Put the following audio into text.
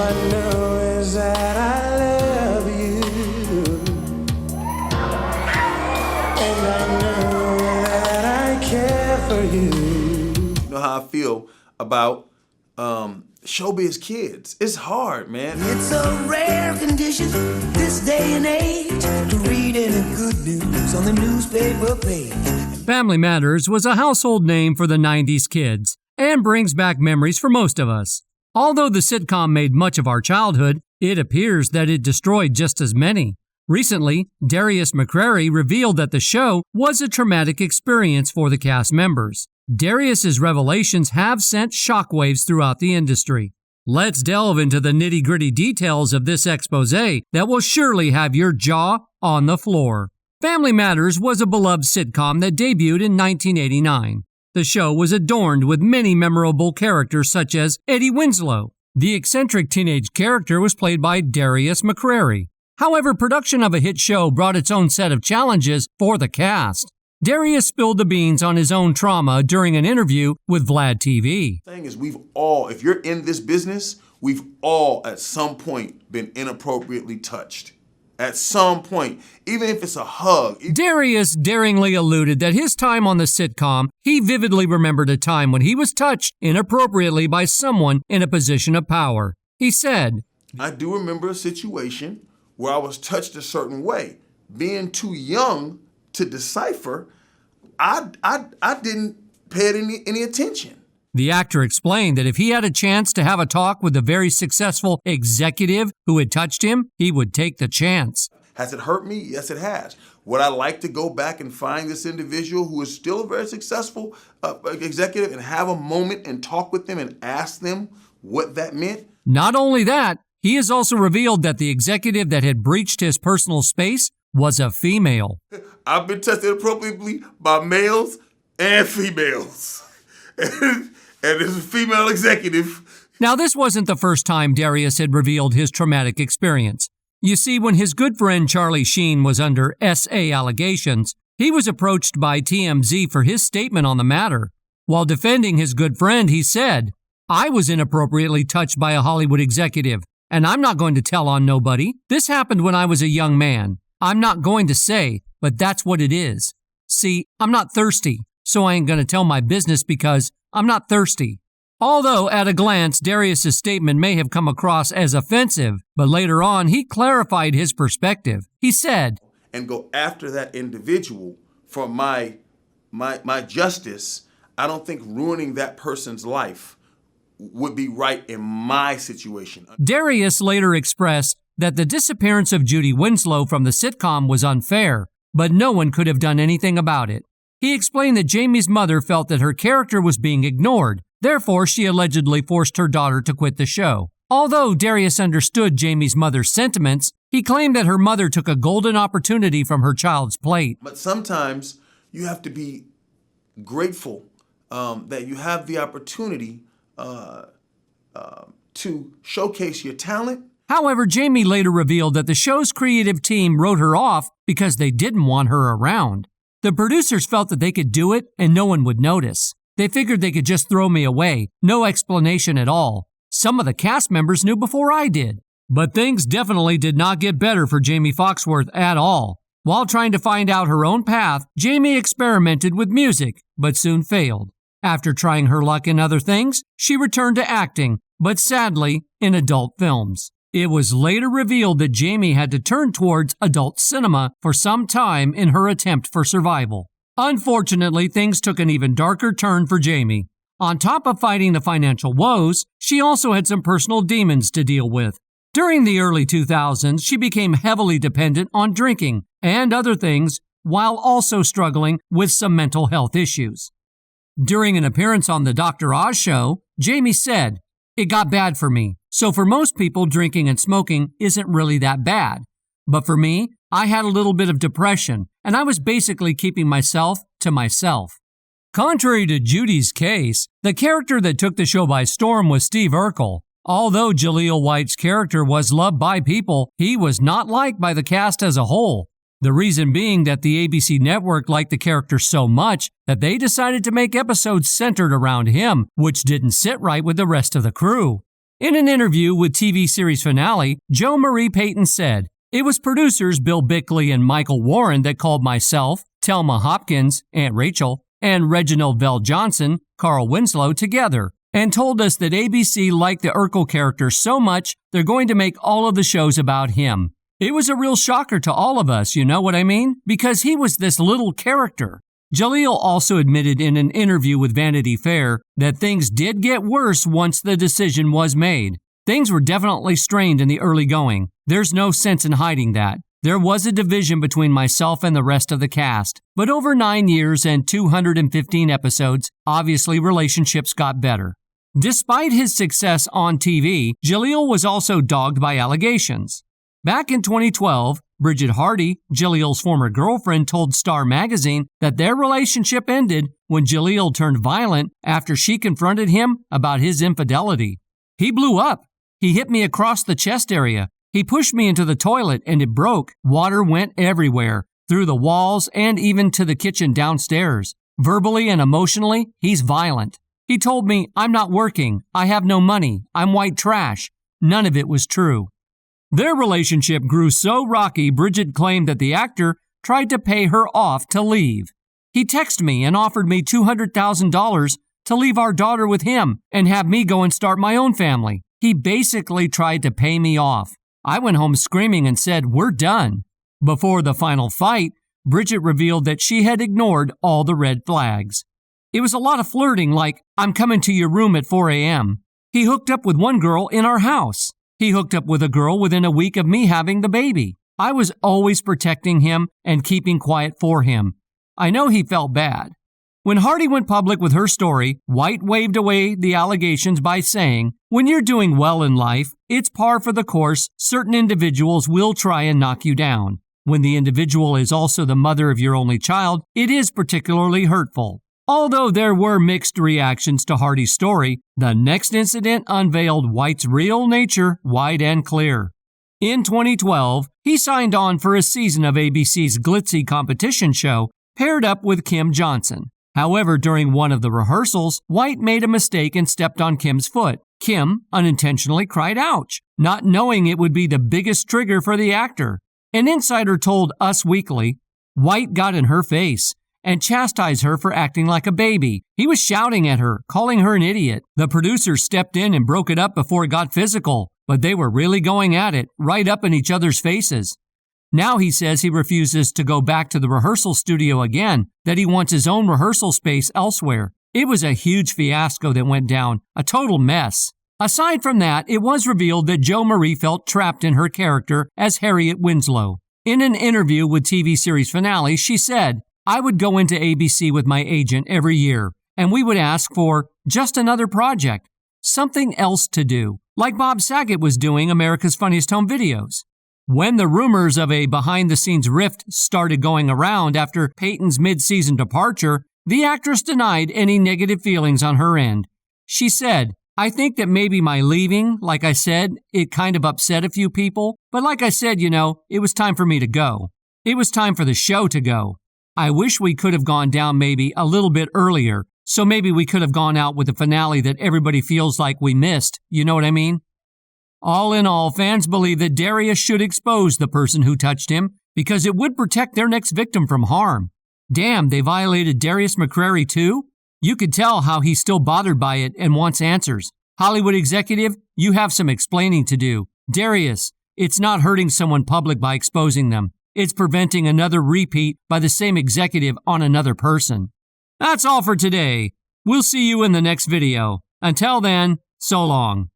I know is that I love you, and I know that I care for you. You know how I feel about showbiz kids. It's hard, man. It's a rare condition this day and age to read any good news on the newspaper page. Family Matters was a household name for the 90s kids and brings back memories for most of us. Although the sitcom made much of our childhood, it appears that it destroyed just as many. Recently, Darius McCrary revealed that the show was a traumatic experience for the cast members. Darius's revelations have sent shockwaves throughout the industry. Let's delve into the nitty-gritty details of this expose that will surely have your jaw on the floor. Family Matters was a beloved sitcom that debuted in 1989. The show was adorned with many memorable characters such as Eddie Winslow. The eccentric teenage character was played by Darius McCrary. However, production of a hit show brought its own set of challenges for the cast. Darius spilled the beans on his own trauma during an interview with Vlad TV. The thing is, we've all, if you're in this business, we've all at some point been inappropriately touched. At some point, even if it's a hug. Darius daringly alluded that his time on the sitcom, he vividly remembered a time when he was touched inappropriately by someone in a position of power. He said, I do remember a situation where I was touched a certain way. Being too young to decipher, I didn't pay it any attention. The actor explained that if he had a chance to have a talk with a very successful executive who had touched him, he would take the chance. Has it hurt me? Yes, it has. Would I like to go back and find this individual who is still a very successful executive and have a moment and talk with them and ask them what that meant? Not only that, he has also revealed that the executive that had breached his personal space was a female. I've been touched inappropriately by males and females. And it's a female executive. Now, this wasn't the first time Darrius had revealed his traumatic experience. You see, when his good friend Charlie Sheen was under SA allegations, he was approached by TMZ for his statement on the matter. While defending his good friend, he said, I was inappropriately touched by a Hollywood executive, and I'm not going to tell on nobody. This happened when I was a young man. I'm not going to say, but that's what it is. See, I'm not thirsty, so I ain't going to tell my business because I'm not thirsty. Although, at a glance, Darius's statement may have come across as offensive, but later on, he clarified his perspective. He said, and go after that individual for my justice, I don't think ruining that person's life would be right in my situation. Darrius later expressed that the disappearance of Judy Winslow from the sitcom was unfair, but no one could have done anything about it. He explained that Jamie's mother felt that her character was being ignored, therefore she allegedly forced her daughter to quit the show. Although Darrius understood Jamie's mother's sentiments, he claimed that her mother took a golden opportunity from her child's plate. But sometimes you have to be grateful that you have the opportunity to showcase your talent. However, Jamie later revealed that the show's creative team wrote her off because they didn't want her around. The producers felt that they could do it and no one would notice. They figured they could just throw me away, no explanation at all. Some of the cast members knew before I did. But things definitely did not get better for Jamie Foxworth at all. While trying to find out her own path, Jamie experimented with music, but soon failed. After trying her luck in other things, she returned to acting, but sadly, in adult films. It was later revealed that Jamie had to turn towards adult cinema for some time in her attempt for survival. Unfortunately, things took an even darker turn for Jamie. On top of fighting the financial woes, she also had some personal demons to deal with. During the early 2000s, she became heavily dependent on drinking and other things, while also struggling with some mental health issues. During an appearance on the Dr. Oz show, Jamie said, "It got bad for me. So for most people, drinking and smoking isn't really that bad. But for me, I had a little bit of depression, and I was basically keeping myself to myself." Contrary to Judy's case, the character that took the show by storm was Steve Urkel. Although Jaleel White's character was loved by people, he was not liked by the cast as a whole. The reason being that the ABC network liked the character so much that they decided to make episodes centered around him, which didn't sit right with the rest of the crew. In an interview with TV series finale, Jo Marie Payton said, "It was producers Bill Bickley and Michael Warren that called myself, Telma Hopkins, Aunt Rachel, and Reginald Vell Johnson, Carl Winslow, together, and told us that ABC liked the Urkel character so much they're going to make all of the shows about him. It was a real shocker to all of us, you know what I mean? Because he was this little character." Jaleel also admitted in an interview with Vanity Fair that things did get worse once the decision was made. Things were definitely strained in the early going. There's no sense in hiding that. There was a division between myself and the rest of the cast. But over 9 years and 215 episodes, obviously relationships got better. Despite his success on TV, Jaleel was also dogged by allegations. Back in 2012, Bridget Hardy, Jaleel's former girlfriend, told Star magazine that their relationship ended when Jaleel turned violent after she confronted him about his infidelity. "He blew up. He hit me across the chest area. He pushed me into the toilet and it broke. Water went everywhere, through the walls and even to the kitchen downstairs. Verbally and emotionally, he's violent. He told me, 'I'm not working. I have no money. I'm white trash.' None of it was true." Their relationship grew so rocky, Bridget claimed that the actor tried to pay her off to leave. "He texted me and offered me $200,000 to leave our daughter with him and have me go and start my own family. He basically tried to pay me off. I went home screaming and said, 'We're done.'" Before the final fight, Bridget revealed that she had ignored all the red flags. "It was a lot of flirting like, 'I'm coming to your room at 4 a.m. He hooked up with one girl in our house. He hooked up with a girl within a week of me having the baby. I was always protecting him and keeping quiet for him. I know he felt bad." When Hardy went public with her story, White waved away the allegations by saying, "When you're doing well in life, it's par for the course certain individuals will try and knock you down. When the individual is also the mother of your only child, it is particularly hurtful." Although there were mixed reactions to Hardy's story, the next incident unveiled White's real nature wide and clear. In 2012, he signed on for a season of ABC's glitzy competition show, paired up with Kim Johnson. However, during one of the rehearsals, White made a mistake and stepped on Kim's foot. Kim unintentionally cried ouch, not knowing it would be the biggest trigger for the actor. An insider told Us Weekly, White got in her face and chastised her for acting like a baby. He was shouting at her, calling her an idiot. The producers stepped in and broke it up before it got physical, but they were really going at it, right up in each other's faces. Now he says he refuses to go back to the rehearsal studio again, that he wants his own rehearsal space elsewhere. It was a huge fiasco that went down, a total mess. Aside from that, it was revealed that Jo Marie felt trapped in her character as Harriet Winslow. In an interview with TV series finale, she said, "I would go into ABC with my agent every year, and we would ask for just another project, something else to do, like Bob Saget was doing America's Funniest Home Videos." When the rumors of a behind-the-scenes rift started going around after Payton's mid-season departure, the actress denied any negative feelings on her end. She said, "I think that maybe my leaving, like I said, it kind of upset a few people, but like I said, it was time for me to go. It was time for the show to go. I wish we could have gone down maybe a little bit earlier, so maybe we could have gone out with a finale that everybody feels like we missed, you know what I mean?" All in all, fans believe that Darrius should expose the person who touched him because it would protect their next victim from harm. Damn, they violated Darius McCrary too? You could tell how he's still bothered by it and wants answers. Hollywood executive, you have some explaining to do. Darrius, it's not hurting someone public by exposing them. It's preventing another repeat by the same executive on another person. That's all for today. We'll see you in the next video. Until then, so long.